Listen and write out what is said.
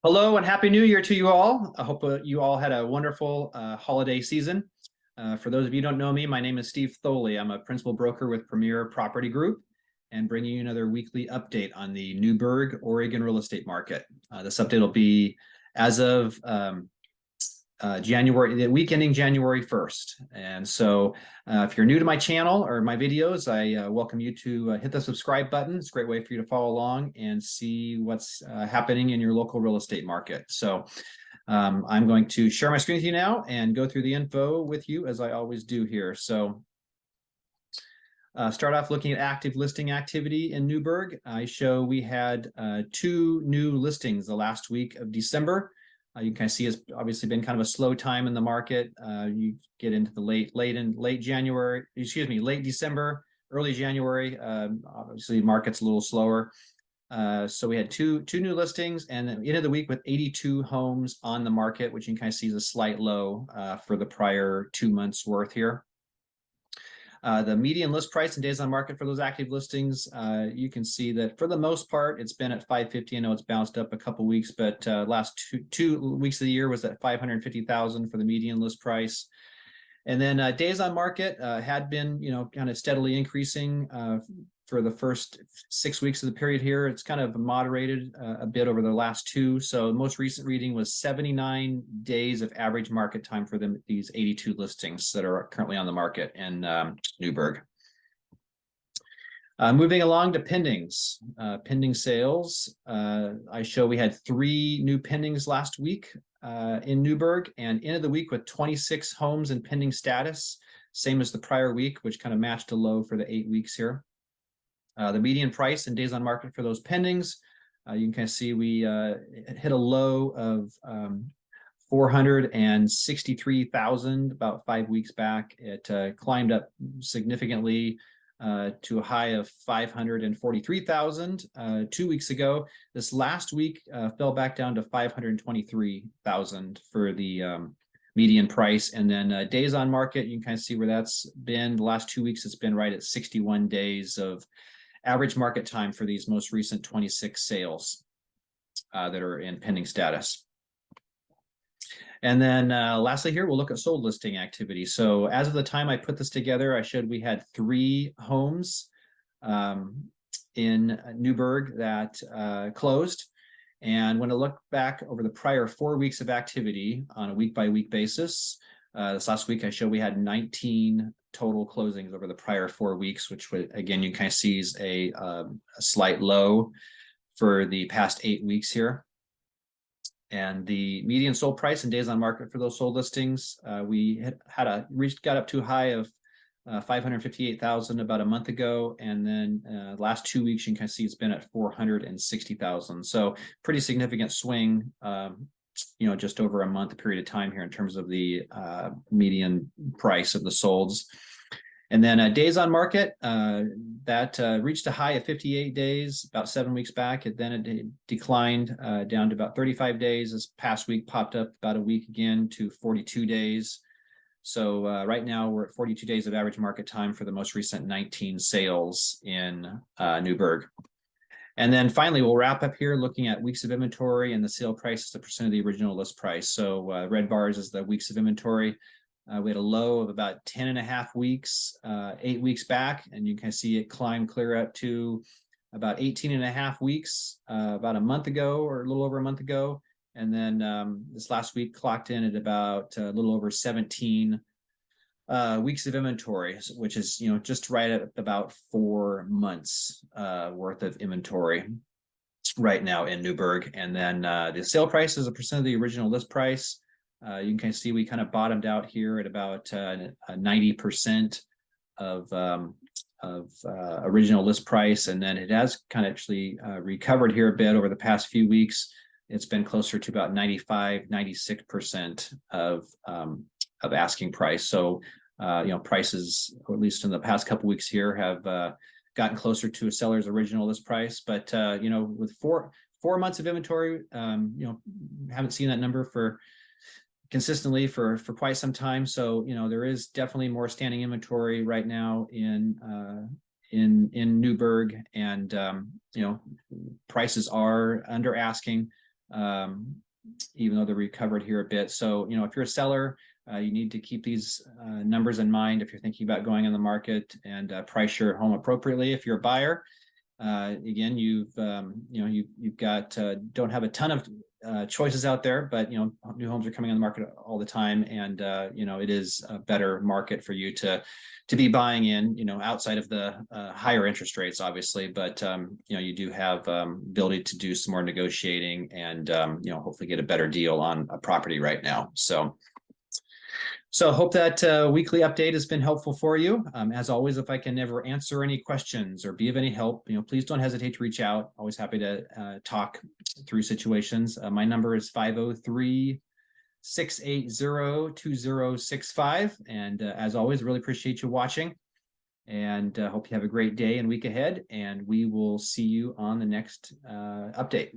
Hello and Happy New Year to you all. I hope you all had a wonderful holiday season. For those of you who don't know me, my name is Steve Thoele. I'm a principal broker with Premier Property Group and bringing you another weekly update on the Newberg, Oregon real estate market. This update will be as of January, the week ending January 1st. And so if you're new to my channel or my videos, I welcome you to hit the subscribe button. It's a great way for you to follow along and see what's happening in your local real estate market. So I'm going to share my screen with you now and go through the info with you as I always do here. So start off looking at active listing activity in Newberg. I show we had 2 new listings the last week of December. You can kind of see it's obviously been kind of a slow time in the market. You get into the late January, late December, early January. Obviously, the market's a little slower. So we had two new listings, and then end of the week with 82 homes on the market, which you can kind of see is a slight low for the prior 2 months worth here. The median list price and days on market for those active listings, you can see that for the most part, it's been at 550. I know it's bounced up a couple weeks, but last two weeks of the year was at 550,000 for the median list price. And then days on market had been, kind of steadily increasing for the first 6 weeks of the period here. It's kind of moderated a bit over the last 2. So the most recent reading was 79 days of average market time for these 82 listings that are currently on the market in Newberg. Moving along to pendings, pending sales. I show we had 3 new pendings last week in Newberg, and ended the week with 26 homes in pending status, same as the prior week, which kind of matched a low for the 8 weeks here. The median price and days on market for those pendings, you can kind of see we hit a low of 463,000 about 5 weeks back. It climbed up significantly to a high of 543,000 2 weeks ago. This last week fell back down to 523,000 for the median price. And then days on market, you can kind of see where that's been. The last 2 weeks, it's been right at 61 days of average market time for these most recent 26 sales that are in pending status. And then lastly here, we'll look at sold listing activity. So as of the time I put this together, I showed we had 3 homes in Newberg that closed. And when I look back over the prior 4 weeks of activity on a week-by-week basis, this last week I showed we had 19 total closings over the prior 4 weeks, which would, again, you kind of see is a slight low for the past 8 weeks here. And the median sold price and days on market for those sold listings, we got up to a high of 558,000 about a month ago, and then last 2 weeks you can kind of see it's been at 460,000. So pretty significant swing, just over a month period of time here in terms of the median price of the solds. And then days on market, that reached a high of 58 days about 7 weeks back. Then it declined down to about 35 days. This past week popped up about a week again to 42 days. So right now we're at 42 days of average market time for the most recent 19 sales in Newberg. And then finally, we'll wrap up here looking at weeks of inventory and the sale price as a percent of the original list price. So red bars is the weeks of inventory. We had a low of about 10.5 weeks, 8 weeks back, and you can see it climb clear up to about 18.5 weeks about a month ago, or a little over a month ago. And then this last week clocked in at about a little over 17 weeks of inventory, which is just right at about 4 months worth of inventory right now in Newberg. And then the sale price is a percent of the original list price. You can see we kind of bottomed out here at about 90% of original list price, and then it has kind of actually recovered here a bit over the past few weeks. It's been closer to about 95-96% of asking price. So prices, or at least in the past couple weeks here, have gotten closer to a seller's original list price. But with four months of inventory, haven't seen that number consistently for quite some time. So there is definitely more standing inventory right now in Newberg, and prices are under asking. even though they're recovered here a bit. So, if you're a seller, you need to keep these numbers in mind if you're thinking about going on the market, and price your home appropriately. If you're a buyer, again, you've got don't have a ton of choices out there, but new homes are coming on the market all the time, and it is a better market for you to be buying in, outside of the higher interest rates, obviously, but you do have ability to do some more negotiating, and hopefully get a better deal on a property right now. So hope that weekly update has been helpful for you. As always, if I can ever answer any questions or be of any help, please don't hesitate to reach out. Always happy to talk through situations. My number is 503-680-2065. And as always, really appreciate you watching, and hope you have a great day and week ahead. And we will see you on the next update.